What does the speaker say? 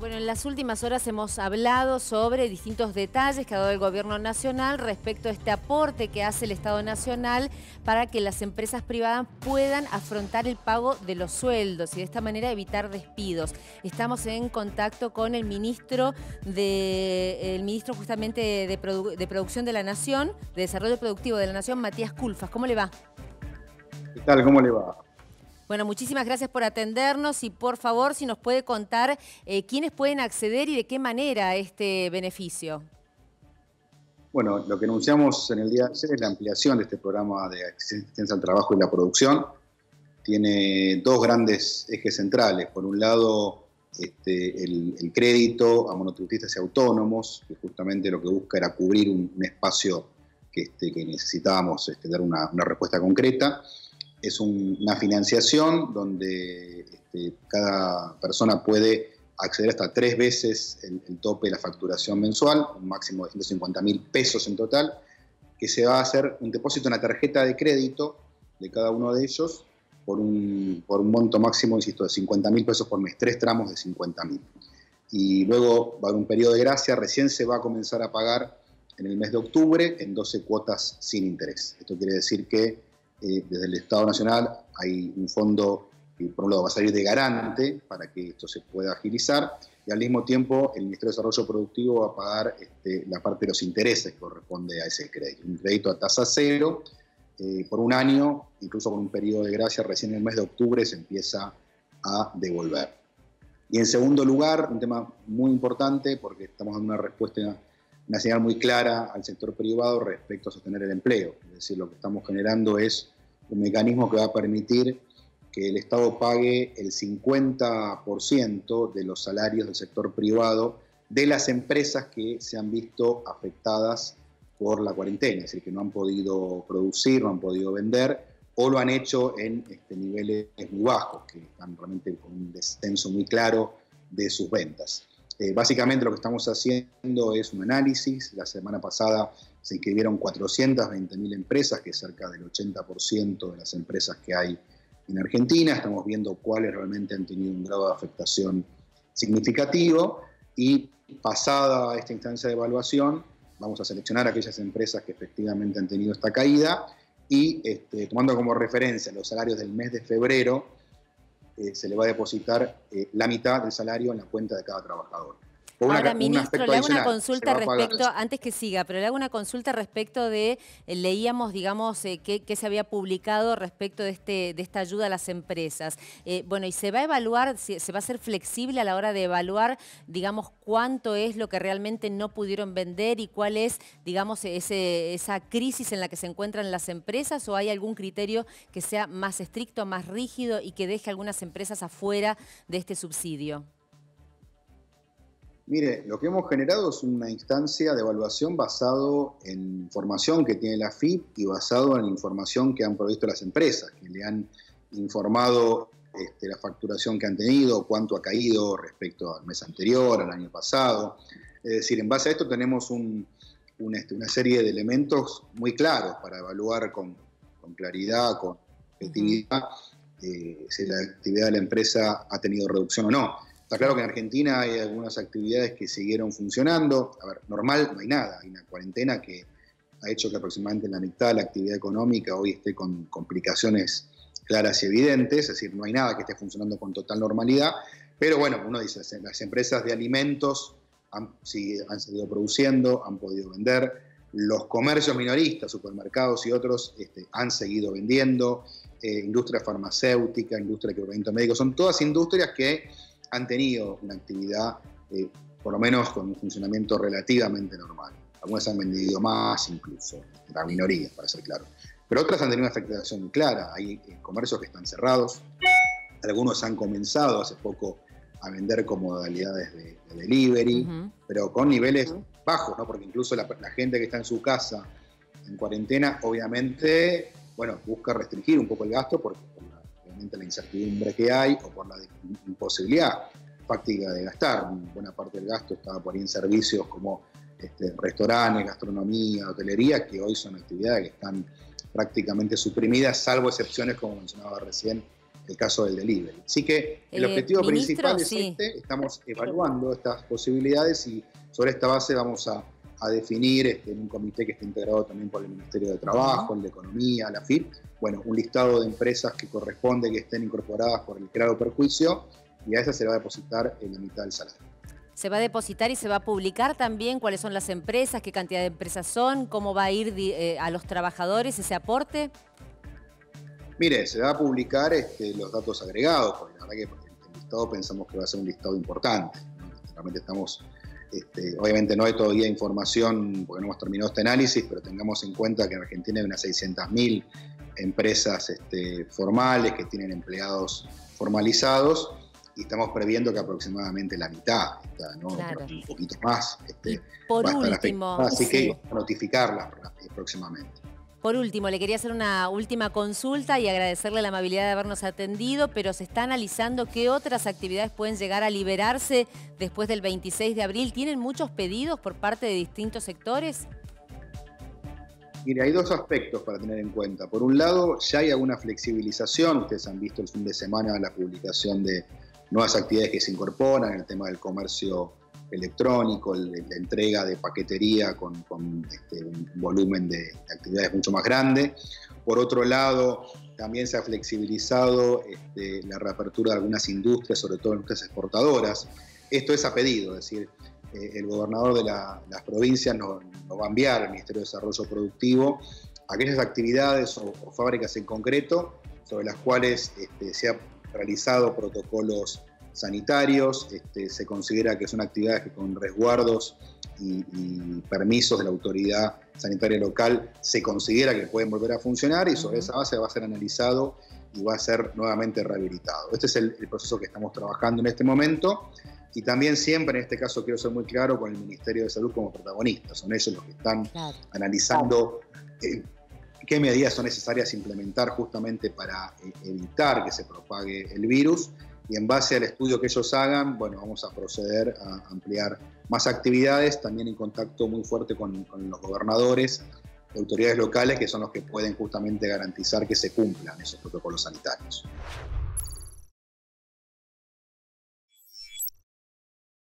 Bueno, en las últimas horas hemos hablado sobre distintos detalles que ha dado el Gobierno Nacional respecto a este aporte que hace el Estado Nacional para que las empresas privadas puedan afrontar el pago de los sueldos y de esta manera evitar despidos. Estamos en contacto con el ministro justamente de Producción de la Nación, de Desarrollo Productivo de la Nación, Matías Culfas. ¿Cómo le va? ¿Qué tal? ¿Cómo le va? Bueno, muchísimas gracias por atendernos y por favor si nos puede contar quiénes pueden acceder y de qué manera a este beneficio. Bueno, lo que anunciamos en el día de ayer es la ampliación de este programa de asistencia al trabajo y la producción. Tiene dos grandes ejes centrales. Por un lado, el crédito a monotributistas y autónomos, que justamente lo que busca era cubrir un espacio que necesitábamos dar una respuesta concreta. Es una financiación donde cada persona puede acceder hasta 3 veces el tope de la facturación mensual, un máximo de 150.000 pesos en total, que se va a hacer un depósito en la tarjeta de crédito de cada uno de ellos por un monto máximo, insisto, de 50.000 pesos por mes, 3 tramos de 50.000. Y luego va a haber un periodo de gracia, recién se va a comenzar a pagar en el mes de octubre en 12 cuotas sin interés. Esto quiere decir que desde el Estado Nacional hay un fondo que por un lado va a salir de garante para que esto se pueda agilizar y al mismo tiempo el Ministerio de Desarrollo Productivo va a pagar la parte de los intereses que corresponde a ese crédito. Un crédito a tasa cero por un año, incluso con un periodo de gracia, recién en el mes de octubre se empieza a devolver. Y en segundo lugar, un tema muy importante porque estamos dando una respuesta, una señal muy clara al sector privado respecto a sostener el empleo. Es decir, lo que estamos generando es un mecanismo que va a permitir que el Estado pague el 50% de los salarios del sector privado de las empresas que se han visto afectadas por la cuarentena, es decir, que no han podido producir, no han podido vender o lo han hecho en niveles muy bajos, que están realmente con un descenso muy claro de sus ventas. Básicamente lo que estamos haciendo es un análisis. La semana pasada se inscribieron 420.000 empresas, que es cerca del 80% de las empresas que hay en Argentina. Estamos viendo cuáles realmente han tenido un grado de afectación significativo y pasada esta instancia de evaluación vamos a seleccionar aquellas empresas que efectivamente han tenido esta caída y tomando como referencia los salarios del mes de febrero, se le va a depositar la mitad del salario en la cuenta de cada trabajador. Ahora, ministro, le hago una consulta respecto, antes que siga, pero le hago una consulta respecto de, leíamos, digamos, que se había publicado respecto de esta ayuda a las empresas. Bueno, y se va a evaluar, se va a ser flexible a la hora de evaluar, digamos, cuánto es lo que realmente no pudieron vender y cuál es, digamos, esa crisis en la que se encuentran las empresas, o hay algún criterio que sea más estricto, más rígido y que deje a algunas empresas afuera de este subsidio. Mire, lo que hemos generado es una instancia de evaluación basado en información que tiene la AFIP y basado en información que han provisto las empresas, que le han informado la facturación que han tenido, cuánto ha caído respecto al mes anterior, al año pasado. Es decir, en base a esto tenemos una serie de elementos muy claros para evaluar con claridad, con efectividad, si la actividad de la empresa ha tenido reducción o no. Está claro que en Argentina hay algunas actividades que siguieron funcionando. A ver, normal no hay nada. Hay una cuarentena que ha hecho que aproximadamente la mitad de la actividad económica hoy esté con complicaciones claras y evidentes. Es decir, no hay nada que esté funcionando con total normalidad. Pero bueno, uno dice, las empresas de alimentos han seguido produciendo, han podido vender. Los comercios minoristas, supermercados y otros han seguido vendiendo. Industria farmacéutica, industria de equipamiento médico, son todas industrias que han tenido una actividad, por lo menos con un funcionamiento relativamente normal. Algunas han vendido más incluso, la minoría, para ser claro. Pero otras han tenido una afectación muy clara. Hay comercios que están cerrados, algunos han comenzado hace poco a vender con modalidades de delivery, pero con niveles bajos, ¿no? Porque incluso la gente que está en su casa en cuarentena, obviamente, bueno, busca restringir un poco el gasto porque obviamente la incertidumbre que hay o por la imposibilidad fáctica de gastar. Buena parte del gasto estaba por ahí en servicios como restaurantes, gastronomía, hotelería, que hoy son actividades que están prácticamente suprimidas, salvo excepciones como mencionaba recién el caso del delivery. Así que el objetivo principal es sí. Estamos evaluando estas posibilidades y sobre esta base vamos a definir en un comité que está integrado también por el Ministerio de Trabajo, el de Economía, la FIP, bueno, un listado de empresas que corresponde que estén incorporadas por el grado de perjuicio, y a esa se le va a depositar en la mitad del salario. ¿Se va a depositar y se va a publicar también cuáles son las empresas, qué cantidad de empresas son, cómo va a ir a los trabajadores ese aporte? Mire, se va a publicar los datos agregados, porque la verdad que el listado pensamos que va a ser un listado importante, ¿no? Realmente estamos, obviamente no hay todavía información, porque no hemos terminado este análisis, pero tengamos en cuenta que en Argentina hay unas 600.000 empresas formales que tienen empleados formalizados, y estamos previendo que aproximadamente la mitad, ¿no? Claro. Un poquito más, por va a estar último, afectada, así que a notificarla próximamente. Por último, le quería hacer una última consulta y agradecerle la amabilidad de habernos atendido, pero se está analizando qué otras actividades pueden llegar a liberarse después del 26 de abril. ¿Tienen muchos pedidos por parte de distintos sectores? Mire, hay dos aspectos para tener en cuenta. Por un lado, ya hay alguna flexibilización. Ustedes han visto el fin de semana la publicación de nuevas actividades que se incorporan, el tema del comercio electrónico, la entrega de paquetería con un volumen de actividades mucho más grande. Por otro lado, también se ha flexibilizado la reapertura de algunas industrias, sobre todo industrias exportadoras. Esto es a pedido, es decir, el gobernador de las provincias nos va a enviar al Ministerio de Desarrollo Productivo aquellas actividades o fábricas en concreto sobre las cuales se ha realizado protocolos sanitarios, se considera que son actividades que con resguardos y permisos de la autoridad sanitaria local se considera que pueden volver a funcionar, y sobre esa base va a ser analizado y va a ser nuevamente rehabilitado. Este es el proceso que estamos trabajando en este momento, y también siempre, en este caso quiero ser muy claro, con el Ministerio de Salud como protagonista. Son ellos los que están analizando qué medidas son necesarias implementar justamente para evitar que se propague el virus, y en base al estudio que ellos hagan, bueno, vamos a proceder a ampliar más actividades, también en contacto muy fuerte con los gobernadores, autoridades locales, que son los que pueden justamente garantizar que se cumplan esos protocolos sanitarios.